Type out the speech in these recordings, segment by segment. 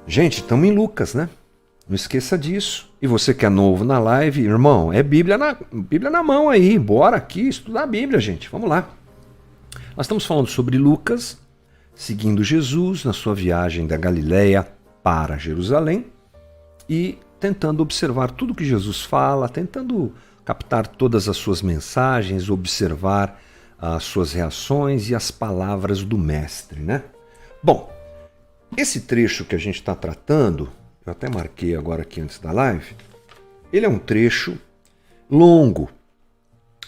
Gente, estamos em Lucas, né? Não esqueça disso. E você que é novo na live, irmão, é Bíblia na mão aí. Bora aqui estudar a Bíblia, gente. Vamos lá. Nós estamos falando sobre Lucas, seguindo Jesus na sua viagem da Galileia para Jerusalém e tentando observar tudo que Jesus fala, tentando captar todas as suas mensagens, observar as suas reações e as palavras do mestre, né? Bom, esse trecho que a gente está tratando, eu até marquei agora aqui antes da live, ele é um trecho longo.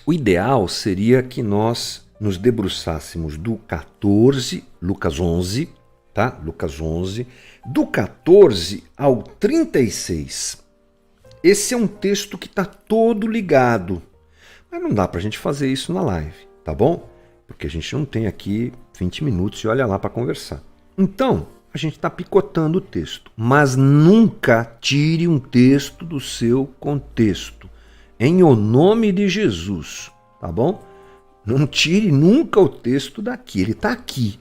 O ideal seria que nós nos debruçássemos do 14, Lucas 11, tá? Lucas 11, do 14 ao 36. Esse é um texto que está todo ligado, mas não dá para a gente fazer isso na live, tá bom? Porque a gente não tem aqui 20 minutos e olha lá para conversar. Então, a gente está picotando o texto, mas nunca tire um texto do seu contexto, em o nome de Jesus, tá bom? Não tire nunca o texto daqui, ele está aqui.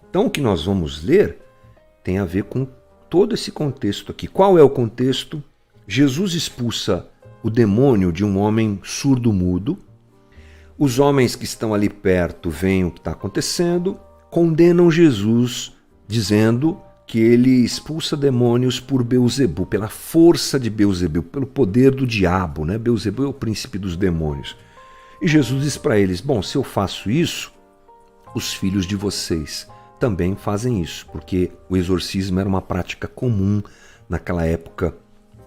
Então o que nós vamos ler tem a ver com todo esse contexto aqui. Qual é o contexto? Jesus expulsa o demônio de um homem surdo-mudo. Os homens que estão ali perto veem o que está acontecendo, condenam Jesus, dizendo que ele expulsa demônios por Beelzebu, pela força de Beelzebu, pelo poder do diabo, né? Beelzebu é o príncipe dos demônios. E Jesus diz para eles, bom, se eu faço isso, os filhos de vocês também fazem isso, porque o exorcismo era uma prática comum naquela época.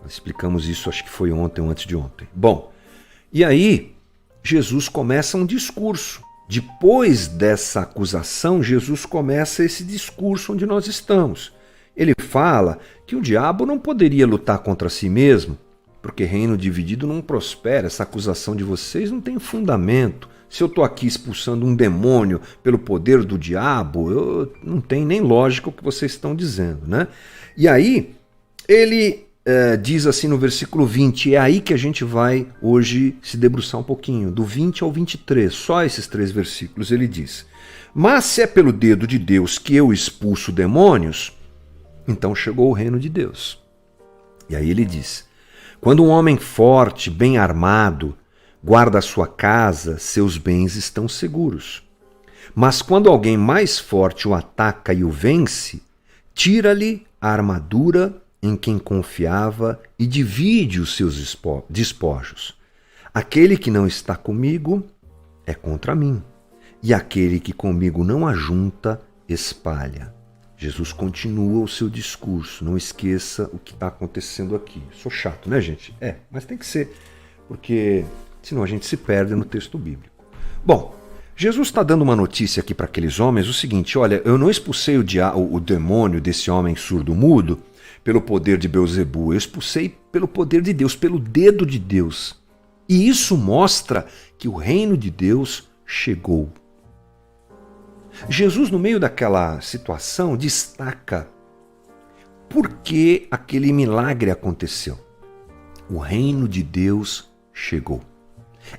Nós explicamos isso, acho que foi ontem ou antes de ontem. Bom, e aí Jesus começa um discurso. Depois dessa acusação, Jesus começa esse discurso onde nós estamos. Ele fala que o diabo não poderia lutar contra si mesmo, porque reino dividido não prospera, essa acusação de vocês não tem fundamento. Se eu estou aqui expulsando um demônio pelo poder do diabo, não tem nem lógica o que vocês estão dizendo, né? E aí, ele diz assim no versículo 20, é aí que a gente vai hoje se debruçar um pouquinho, do 20 ao 23, só esses 3 versículos, ele diz, mas se é pelo dedo de Deus que eu expulso demônios, então chegou o reino de Deus. E aí ele diz, quando um homem forte, bem armado, guarda a sua casa, seus bens estão seguros. Mas quando alguém mais forte o ataca e o vence, tira-lhe a armadura em quem confiava e divide os seus despojos. Aquele que não está comigo é contra mim, e aquele que comigo não ajunta, espalha. Jesus continua o seu discurso, não esqueça o que está acontecendo aqui. Sou chato, né, gente? Mas tem que ser, porque senão a gente se perde no texto bíblico. Bom, Jesus está dando uma notícia aqui para aqueles homens, o seguinte, olha, eu não expulsei o demônio desse homem surdo-mudo pelo poder de Beelzebu, eu expulsei pelo poder de Deus, pelo dedo de Deus. E isso mostra que o reino de Deus chegou. Jesus, no meio daquela situação, destaca por que aquele milagre aconteceu. O reino de Deus chegou.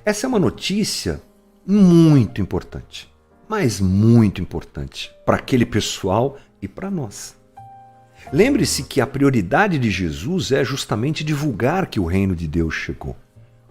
Essa é uma notícia muito importante, mas muito importante para aquele pessoal e para nós. Lembre-se que a prioridade de Jesus é justamente divulgar que o reino de Deus chegou.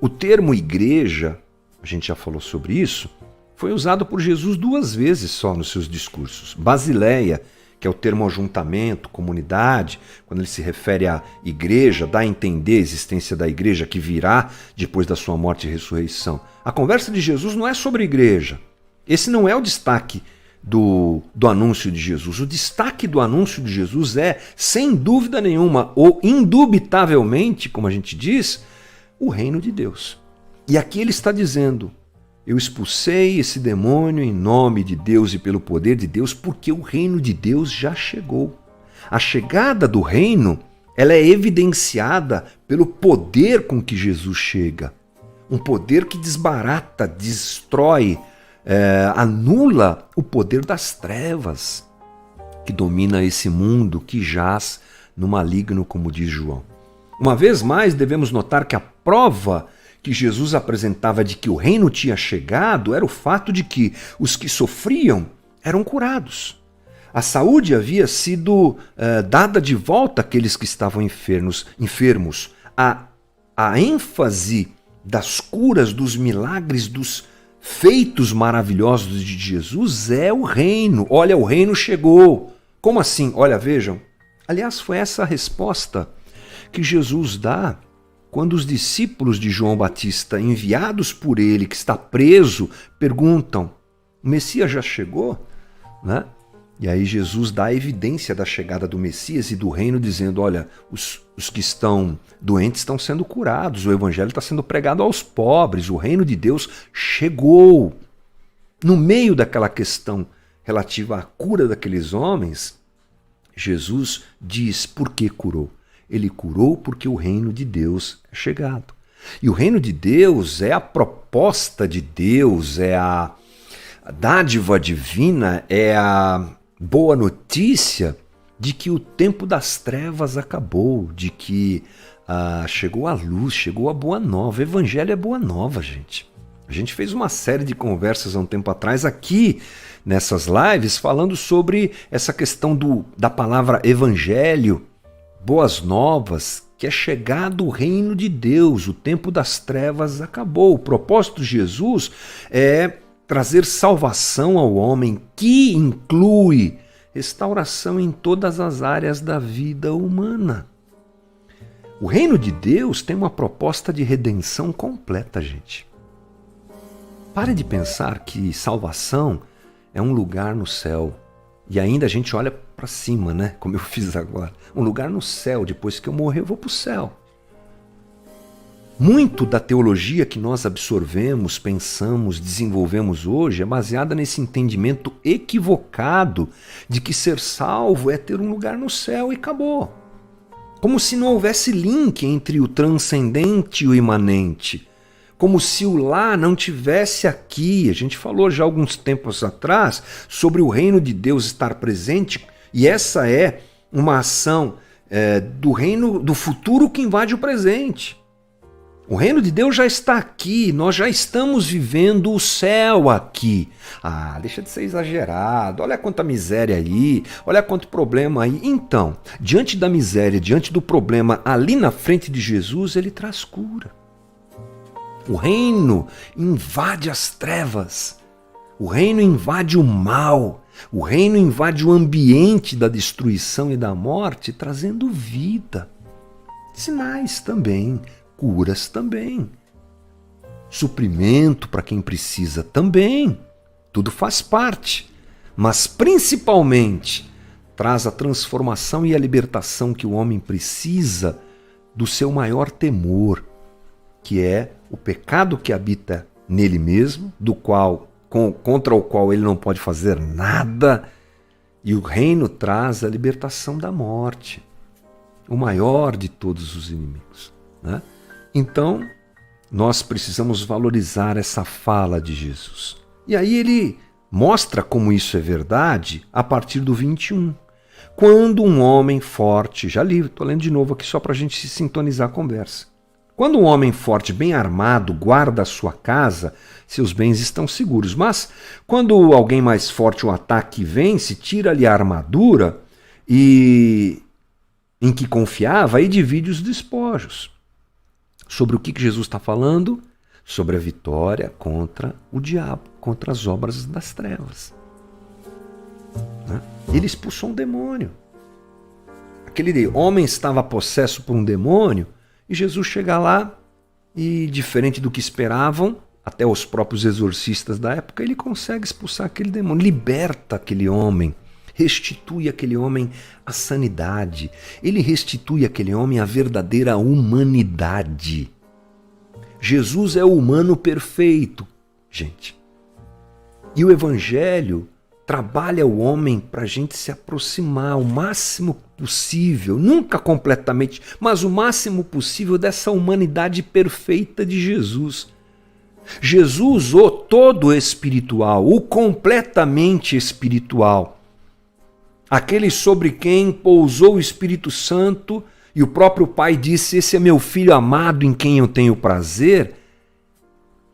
O termo igreja, a gente já falou sobre isso, foi usado por Jesus 2 vezes só nos seus discursos. Basileia, que é o termo ajuntamento, comunidade, quando ele se refere à igreja, dá a entender a existência da igreja que virá depois da sua morte e ressurreição. A conversa de Jesus não é sobre igreja. Esse não é o destaque do anúncio de Jesus. O destaque do anúncio de Jesus é, sem dúvida nenhuma, ou indubitavelmente, como a gente diz, o reino de Deus. E aqui ele está dizendo, eu expulsei esse demônio em nome de Deus e pelo poder de Deus, porque o reino de Deus já chegou. A chegada do reino, ela é evidenciada pelo poder com que Jesus chega. Um poder que desbarata, destrói, anula o poder das trevas que domina esse mundo que jaz no maligno, como diz João. Uma vez mais, devemos notar que a prova que Jesus apresentava de que o reino tinha chegado era o fato de que os que sofriam eram curados. A saúde havia sido dada de volta àqueles que estavam enfermos. A ênfase das curas, dos milagres, dos feitos maravilhosos de Jesus é o reino. Olha, o reino chegou. Como assim? Olha, vejam. Aliás, foi essa a resposta que Jesus dá quando os discípulos de João Batista, enviados por ele, que está preso, perguntam: o Messias já chegou? Né? E aí Jesus dá a evidência da chegada do Messias e do reino, dizendo: olha, os que estão doentes estão sendo curados, o evangelho está sendo pregado aos pobres, o reino de Deus chegou. No meio daquela questão relativa à cura daqueles homens, Jesus diz por que curou. Ele curou porque o reino de Deus é chegado. E o reino de Deus é a proposta de Deus, é a dádiva divina, é a boa notícia de que o tempo das trevas acabou, de que chegou a luz, chegou a boa nova. O evangelho é boa nova, gente. A gente fez uma série de conversas há um tempo atrás aqui, nessas lives, falando sobre essa questão da palavra evangelho, boas novas, que é chegado o reino de Deus, o tempo das trevas acabou. O propósito de Jesus é trazer salvação ao homem, que inclui restauração em todas as áreas da vida humana. O reino de Deus tem uma proposta de redenção completa, gente. Pare de pensar que salvação é um lugar no céu. E ainda a gente olha para cima, né? Como eu fiz agora. Um lugar no céu, depois que eu morrer eu vou para o céu. Muito da teologia que nós absorvemos, pensamos, desenvolvemos hoje é baseada nesse entendimento equivocado de que ser salvo é ter um lugar no céu e acabou. Como se não houvesse link entre o transcendente e o imanente. Como se o lá não tivesse aqui. A gente falou já alguns tempos atrás sobre o reino de Deus estar presente, e essa é uma ação do reino do futuro que invade o presente. O reino de Deus já está aqui, nós já estamos vivendo o céu aqui. Deixa de ser exagerado, olha quanta miséria aí, olha quanto problema aí. Então, diante da miséria, diante do problema ali na frente de Jesus, ele traz cura. O reino invade as trevas, o reino invade o mal, o reino invade o ambiente da destruição e da morte, trazendo vida. Sinais também, curas também, suprimento para quem precisa também, tudo faz parte, mas principalmente traz a transformação e a libertação que o homem precisa do seu maior temor, que é o pecado que habita nele mesmo, contra o qual ele não pode fazer nada, e o reino traz a libertação da morte, o maior de todos os inimigos, né? Então, nós precisamos valorizar essa fala de Jesus. E aí ele mostra como isso é verdade a partir do 21. Quando um homem forte, já li, estou lendo de novo aqui só para a gente se sintonizar a conversa. Quando um homem forte, bem armado, guarda a sua casa, seus bens estão seguros. Mas quando alguém mais forte o ataque vence, tira-lhe a armadura em que confiava e divide os despojos. Sobre o que Jesus está falando? Sobre a vitória contra o diabo, contra as obras das trevas. Ele expulsou um demônio. Aquele homem estava possesso por um demônio e Jesus chega lá e, diferente do que esperavam, até os próprios exorcistas da época, ele consegue expulsar aquele demônio, liberta aquele homem, restitui aquele homem a sanidade, ele restitui aquele homem a verdadeira humanidade. Jesus é o humano perfeito, gente. E o Evangelho trabalha o homem para a gente se aproximar o máximo possível, nunca completamente, mas o máximo possível dessa humanidade perfeita de Jesus. Jesus, o todo espiritual, o completamente espiritual, aquele sobre quem pousou o Espírito Santo e o próprio Pai disse: esse é meu Filho amado em quem eu tenho prazer,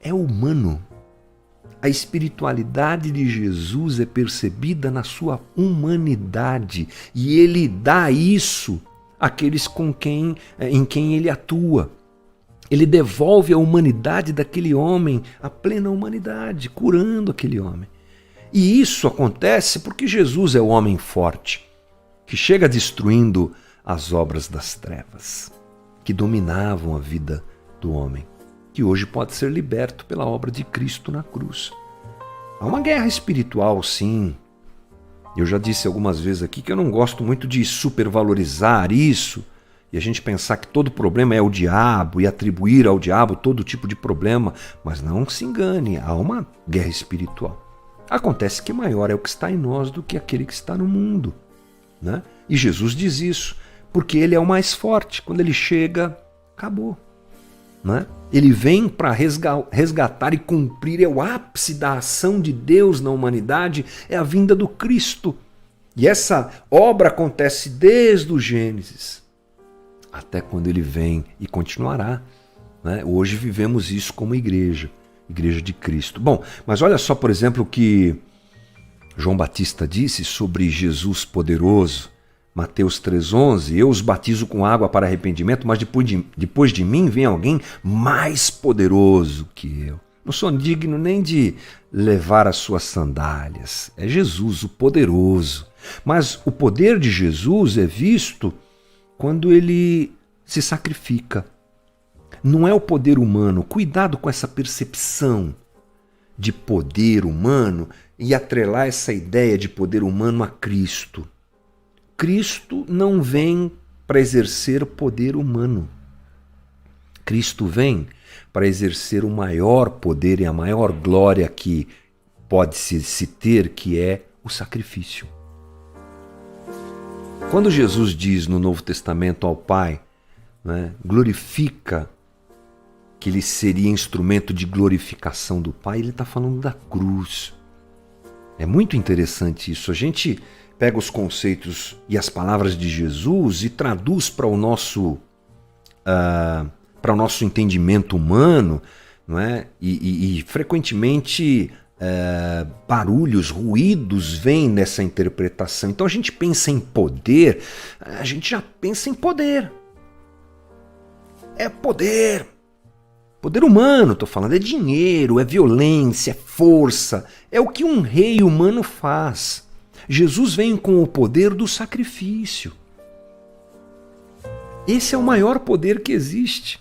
é humano. A espiritualidade de Jesus é percebida na sua humanidade e ele dá isso àqueles em quem ele atua. Ele devolve a humanidade daquele homem, a plena humanidade, curando aquele homem. E isso acontece porque Jesus é o homem forte, que chega destruindo as obras das trevas, que dominavam a vida do homem, que hoje pode ser liberto pela obra de Cristo na cruz. Há uma guerra espiritual, sim. Eu já disse algumas vezes aqui que eu não gosto muito de supervalorizar isso e a gente pensar que todo problema é o diabo e atribuir ao diabo todo tipo de problema, mas não se engane, há uma guerra espiritual. Acontece que maior é o que está em nós do que aquele que está no mundo, né? E Jesus diz isso, porque ele é o mais forte. Quando ele chega, acabou. Né? Ele vem para resgatar e cumprir, é o ápice da ação de Deus na humanidade, é a vinda do Cristo. E essa obra acontece desde o Gênesis até quando ele vem e continuará. Né? Hoje vivemos isso como igreja de Cristo. Bom, mas olha só, por exemplo, o que João Batista disse sobre Jesus poderoso. Mateus 3,11, eu os batizo com água para arrependimento, mas depois de mim vem alguém mais poderoso que eu. Não sou digno nem de levar as suas sandálias. É Jesus, o poderoso. Mas o poder de Jesus é visto quando ele se sacrifica. Não é o poder humano. Cuidado com essa percepção de poder humano e atrelar essa ideia de poder humano a Cristo. Cristo não vem para exercer poder humano. Cristo vem para exercer o maior poder e a maior glória que pode-se ter, que é o sacrifício. Quando Jesus diz no Novo Testamento ao Pai, né, glorifica, que ele seria instrumento de glorificação do Pai, ele está falando da cruz. É muito interessante isso. A gente pega os conceitos e as palavras de Jesus e traduz para o nosso entendimento humano, não é? E frequentemente barulhos, ruídos vêm nessa interpretação. Então a gente pensa em poder, a gente já pensa em poder. É poder. Poder humano, estou falando, é dinheiro, é violência, é força. É o que um rei humano faz. Jesus vem com o poder do sacrifício. Esse é o maior poder que existe.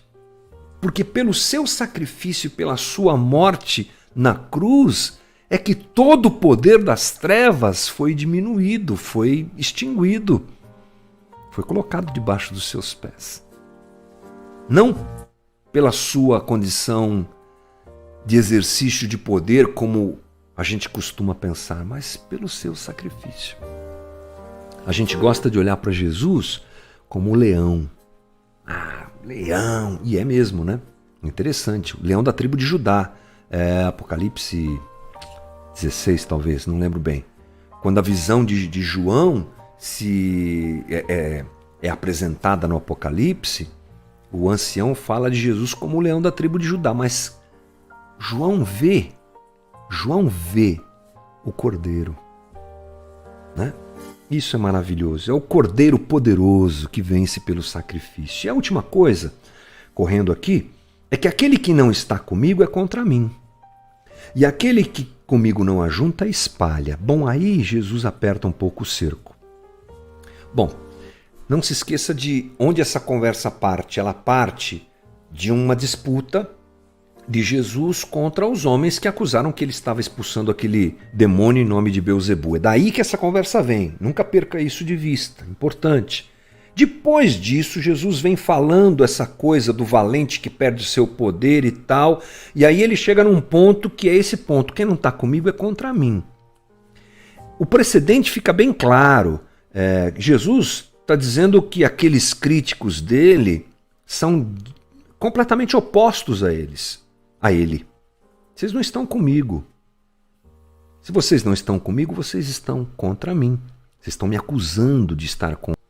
Porque pelo seu sacrifício, pela sua morte na cruz, é que todo o poder das trevas foi diminuído, foi extinguido, foi colocado debaixo dos seus pés. Não pela sua condição de exercício de poder, como a gente costuma pensar, mas pelo seu sacrifício. A gente gosta de olhar para Jesus como o leão. Ah, leão! E é mesmo, né? Interessante. O leão da tribo de Judá. Apocalipse 16, talvez, não lembro bem. Quando a visão de João é apresentada no Apocalipse, o ancião fala de Jesus como o leão da tribo de Judá. Mas João vê o Cordeiro, né? Isso é maravilhoso. É o Cordeiro poderoso que vence pelo sacrifício. E a última coisa, correndo aqui, é que aquele que não está comigo é contra mim. E aquele que comigo não ajunta, espalha. Bom, aí Jesus aperta um pouco o cerco. Bom, não se esqueça de onde essa conversa parte. Ela parte de uma disputa de Jesus contra os homens que acusaram que ele estava expulsando aquele demônio em nome de Beelzebul. É daí que essa conversa vem. Nunca perca isso de vista. Importante. Depois disso, Jesus vem falando essa coisa do valente que perde o seu poder e tal. E aí ele chega num ponto que é esse ponto. Quem não está comigo é contra mim. O precedente fica bem claro. Jesus está dizendo que aqueles críticos dele são completamente opostos a ele. Vocês não estão comigo. Se vocês não estão comigo, vocês estão contra mim. Vocês estão me acusando de estar contra.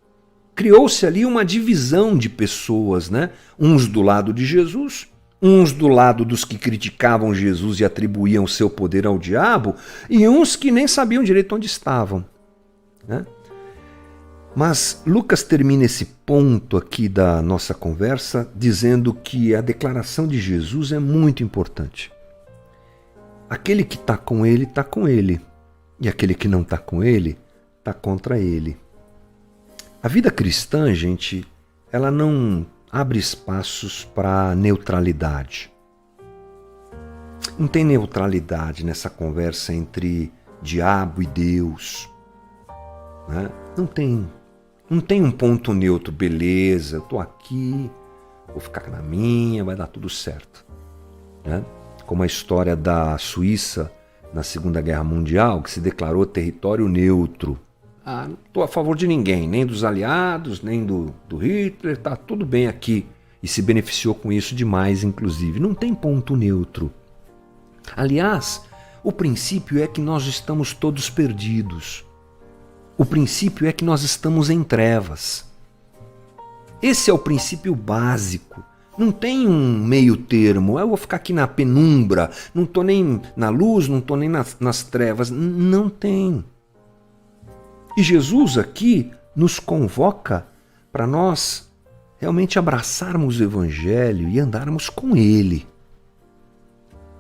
Criou-se ali uma divisão de pessoas, né? Uns do lado de Jesus Uns do lado dos que criticavam Jesus e atribuíam seu poder ao diabo, e uns que nem sabiam direito onde estavam, né? Mas Lucas termina esse ponto aqui da nossa conversa dizendo que a declaração de Jesus é muito importante. Aquele que está com ele, está com ele. E aquele que não está com ele, está contra ele. A vida cristã, gente, ela não abre espaços para neutralidade. Não tem neutralidade nessa conversa entre diabo e Deus, né? Não tem um ponto neutro, beleza, eu estou aqui, vou ficar na minha, vai dar tudo certo, né? Como a história da Suíça na Segunda Guerra Mundial, que se declarou território neutro. Não estou a favor de ninguém, nem dos aliados, nem do Hitler, tá tudo bem aqui. E se beneficiou com isso demais, inclusive. Não tem ponto neutro. Aliás, o princípio é que nós estamos todos perdidos. O princípio é que nós estamos em trevas. Esse é o princípio básico. Não tem um meio termo. Eu vou ficar aqui na penumbra, não estou nem na luz, não estou nem nas trevas. Não tem. E Jesus aqui nos convoca para nós realmente abraçarmos o Evangelho e andarmos com Ele.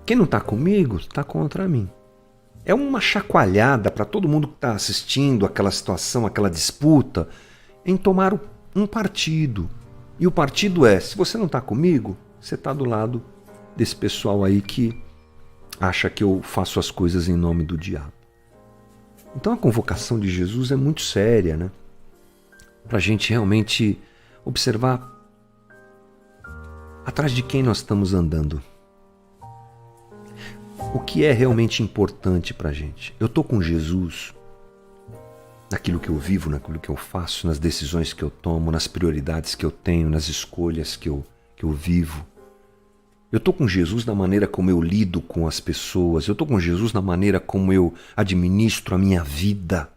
Quem não está comigo, está contra mim. É uma chacoalhada para todo mundo que está assistindo aquela situação, aquela disputa, em tomar um partido. E o partido é, se você não está comigo, você está do lado desse pessoal aí que acha que eu faço as coisas em nome do diabo. Então a convocação de Jesus é muito séria, né? Para a gente realmente observar atrás de quem nós estamos andando. O que é realmente importante para a gente? Eu estou com Jesus naquilo que eu vivo, naquilo que eu faço, nas decisões que eu tomo, nas prioridades que eu tenho, nas escolhas que eu vivo. Eu estou com Jesus na maneira como eu lido com as pessoas. Eu estou com Jesus na maneira como eu administro a minha vida.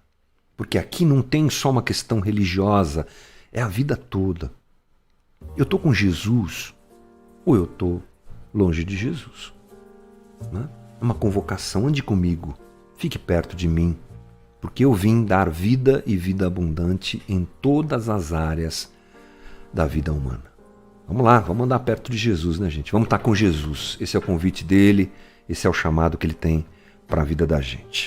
Porque aqui não tem só uma questão religiosa, é a vida toda. Eu estou com Jesus ou eu estou longe de Jesus, né? É uma convocação, ande comigo, fique perto de mim, porque eu vim dar vida e vida abundante em todas as áreas da vida humana. Vamos lá, vamos andar perto de Jesus, né, gente? Vamos estar com Jesus. Esse é o convite dele, esse é o chamado que ele tem para a vida da gente.